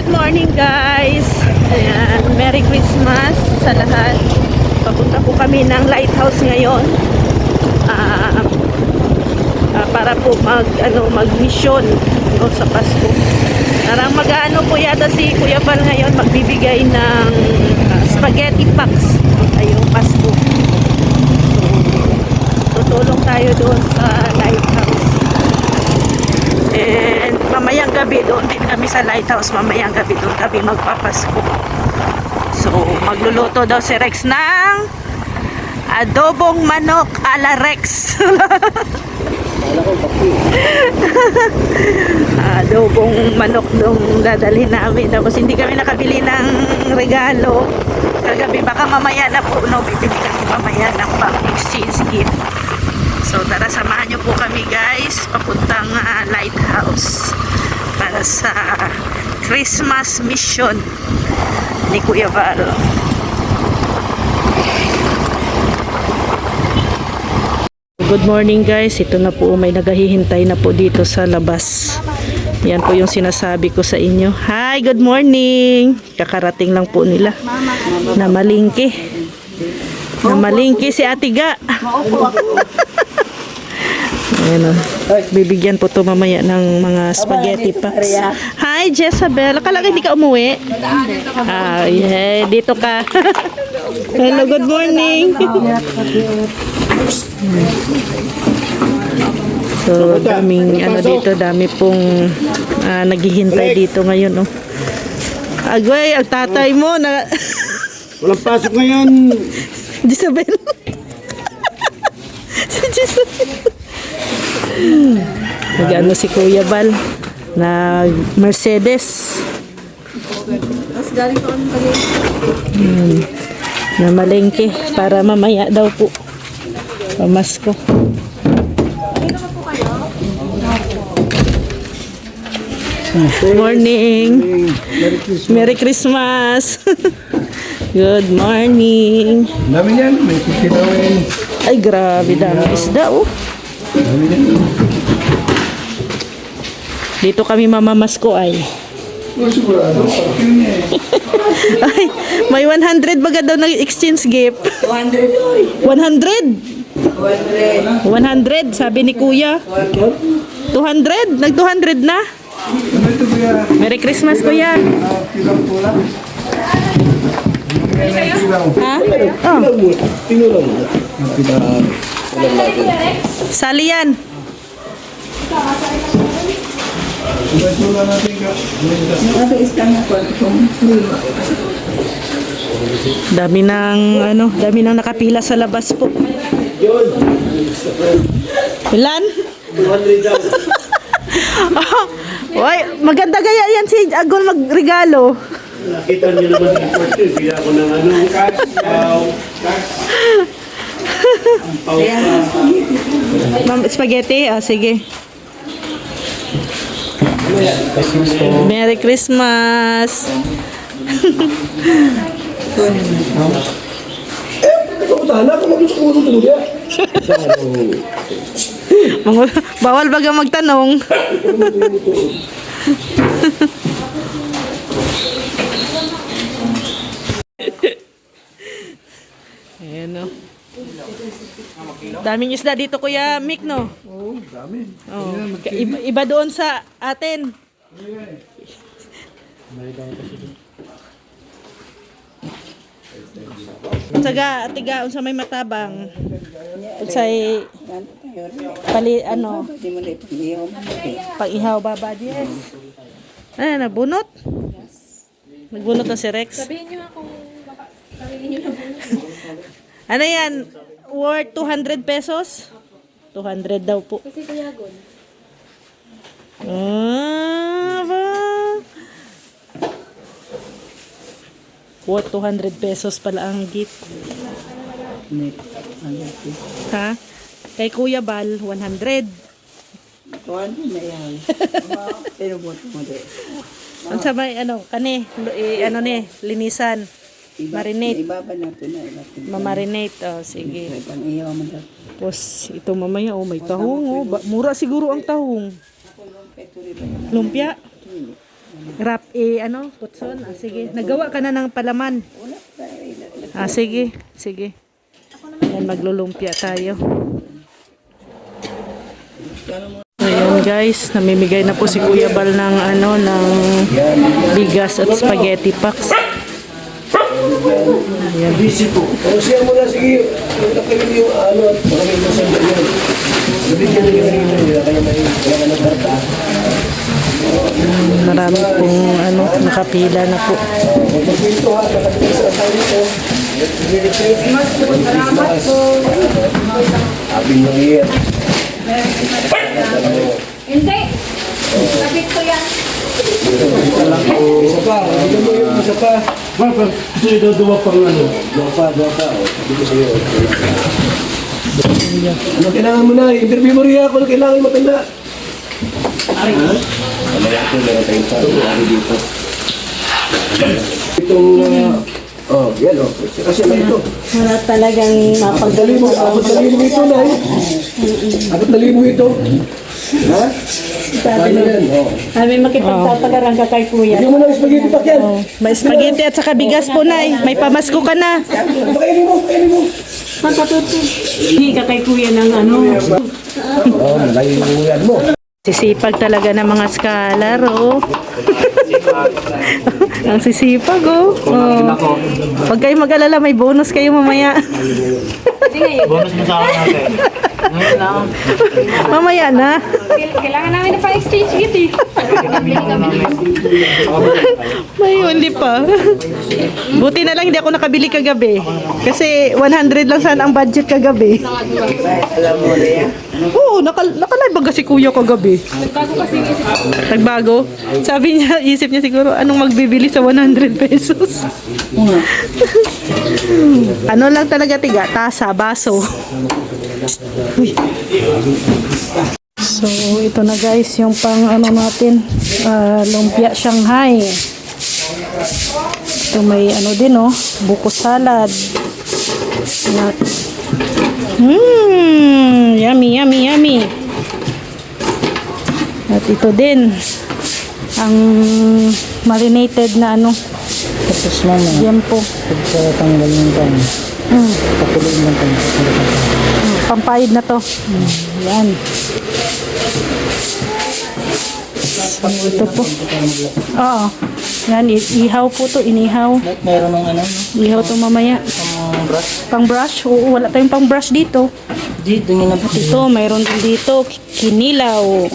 Good morning guys. Ayan, Merry Christmas sa lahat. Papunta po kami ng lighthouse ngayon. Para po mag-mission sa Pasko. Parang mag-ano po yata si Kuya Val ngayon, magbibigay ng spaghetti packs ngayong Pasko. So, tutulong tayo doon sa lighthouse. And mamayang gabi doon din kami sa lighthouse. Mamayang gabi doon kami magpapasko. So, magluluto daw si Rex ng adobong manok ala Rex. Adobong manok nung dadalhin namin. Tapos hindi kami nakabili ng regalo kagabi. Baka mamaya na po, no? Bibili kami mamaya ng pang-exchange gift. So tara, samahan nyo po kami guys papuntang lighthouse para sa Christmas mission ni Kuya Val. Good morning guys, ito na po, may naghihintay na po dito sa labas. Yan po yung sinasabi ko sa inyo. Hi, good morning. Kakarating lang po nila na malingki. Na malingki si Atiga. Ayan o. Bibigyan po to mamaya ng mga spaghetti packs. Hi, Jezabel. Akala ka hindi ka umuwi? Yeah, dito ka. Hello, good morning. So, daming dito, dami pong naghihintay dito ngayon, no. Agway, ang tatay mo na walang pasok ngayon. Jezabel. Si Jezabel. Nag-ano si Kuya Val na Mercedes. Na malengke para mamaya daw po pamasko. Good morning. Merry Christmas. Good morning. Dami yan, may kikinawin. Ay grabe, dami isda oh. Dito kami mamamasko ay. Ay, may 100 baga daw ng exchange gift. 100? 100 sabi ni Kuya. 200? Nag 200 na. Merry Christmas Kuya. Ha? Oh. Sali yan. Dami ng nakapila sa labas po. Ilan? 200 daw. Oy, maganda gaya yan si Agol magregalo. Nakita niyo naman yung portion, bigyan ako ng cash. Spaghetti? Ah, sige. Merry Christmas. Bawal baga magtanong. Ayan o. Daming isda dito Kuya Mick, no? Oo, dami. Oh. Iba doon sa atin. Unsaga Atiga, unsa may matabang. Unsay pali pag-ihaw baba yes. Nabunot? Nagbunot na si Rex. Sabihin niyo ako sabihin niyo na bunot. Ano yan? Worth 200 pesos? 200 daw po. Kasi Kuya Gon. Worth 200 pesos pala ang gift. Ha? Kay Kuya Bal, 100. na yan. Pero buto mo din. Ang sabay, linisan. Marinate. Ibaba natin na. Mamarinate. Oh, sige. Pang iyaw mo na. Tapos, ito mamaya, may tahong. Mura siguro ang tahong. Lumpia? Wrap ano, putson. Ah, sige. Nagawa ka na ng palaman. Ah, sige. Sige. Yan, maglulumpia tayo. Ayan guys, namimigay na po si Kuya Bal ng ano, ng bigas at spaghetti packs. Ayan. Busy po. O siya muna, sige. Punta kayo yung ano, at maraming masanda yan. Nabigyan nyo kanina nila, kaya may wala ka ng karta. Marami pong ano, nakapila na po. Magpapinto ha, nakatipid sa tayo dito. Mas po, salamat po. Happy New Year. Hindi. Sabit ko yan. Isa pa, bigyan mo yung isa pa. Gusto nyo daw duwa pang ano? Duwa pa. O, sabi ko sa'yo. Ano kailangan mo na? Interview mo rin ako. Ano kailangan mo matanda? Ay. Ha? Mamaya ko, meron tayong pari dito. Itong, yan o. Kasi na ito. Wala talagang Abot na mo ito, Nay. Abot na mo ito. Ha? Paano yan? Kami makipagpapagaran ka kay Kuya. Bigyan mo ng spaghetti pack yan. May spaghetti at saka bigas po, Nay. May pamasko ka na. Pakainin mo. Hindi ka kay Kuya ng ano. Malayo yung yan mo. Sisipag talaga ng mga scholar, oh. Ang sisipag, oh. Huwag kayo mag-alala, may bonus kayo mamaya. Bonus mo sa akin natin. Ngayon lang. Mamaya na. Kailangan namin na pa-exchange gift eh. May huli pa. Buti na lang hindi ako nakabili kagabi. Kasi 100 lang sana ang budget kagabi. Oo, nakalive ba kasi kuya kagabi? Nagbago? Sabi niya, isip niya siguro, anong magbibili sa 100 pesos? Ano lang talaga tiga, tasa, baso. Uy. So, ito na guys, yung pang ano natin, lumpia Shanghai. Ito may ano din, oh, buko salad. Yummy, yummy, yummy. At ito din, ang marinated na ano. Tapos mama, Yan po. pagkatanggal yung pan, pakuloyin lang pan. Pampayad na to. Yan. Ito po. Oo. Yan, ihaw po to, inihaw. Mayroon ng ano, Ihaw to mamaya. pang brush. Pang brush? Oo, wala tayong pang brush dito. Dito nyo na po. Ito, mayroon din dito. Kinilaw.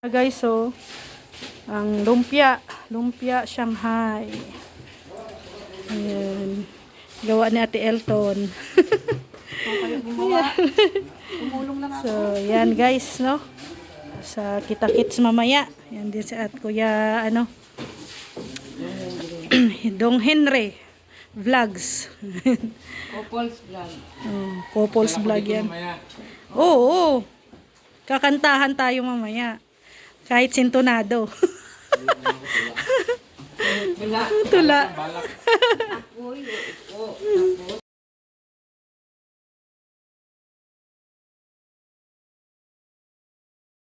Guys, so ang lumpia Shanghai. Ayan. Gawa ni Ate Elton. So, yan guys, no? Sa kita-kits mamaya. Yan din si at Kuya, Dong Henry Vlogs. Couples vlog. Couples vlog yan. Oo. Kakantahan tayo mamaya. Kahit sintonado. Wala. Tula. Uy,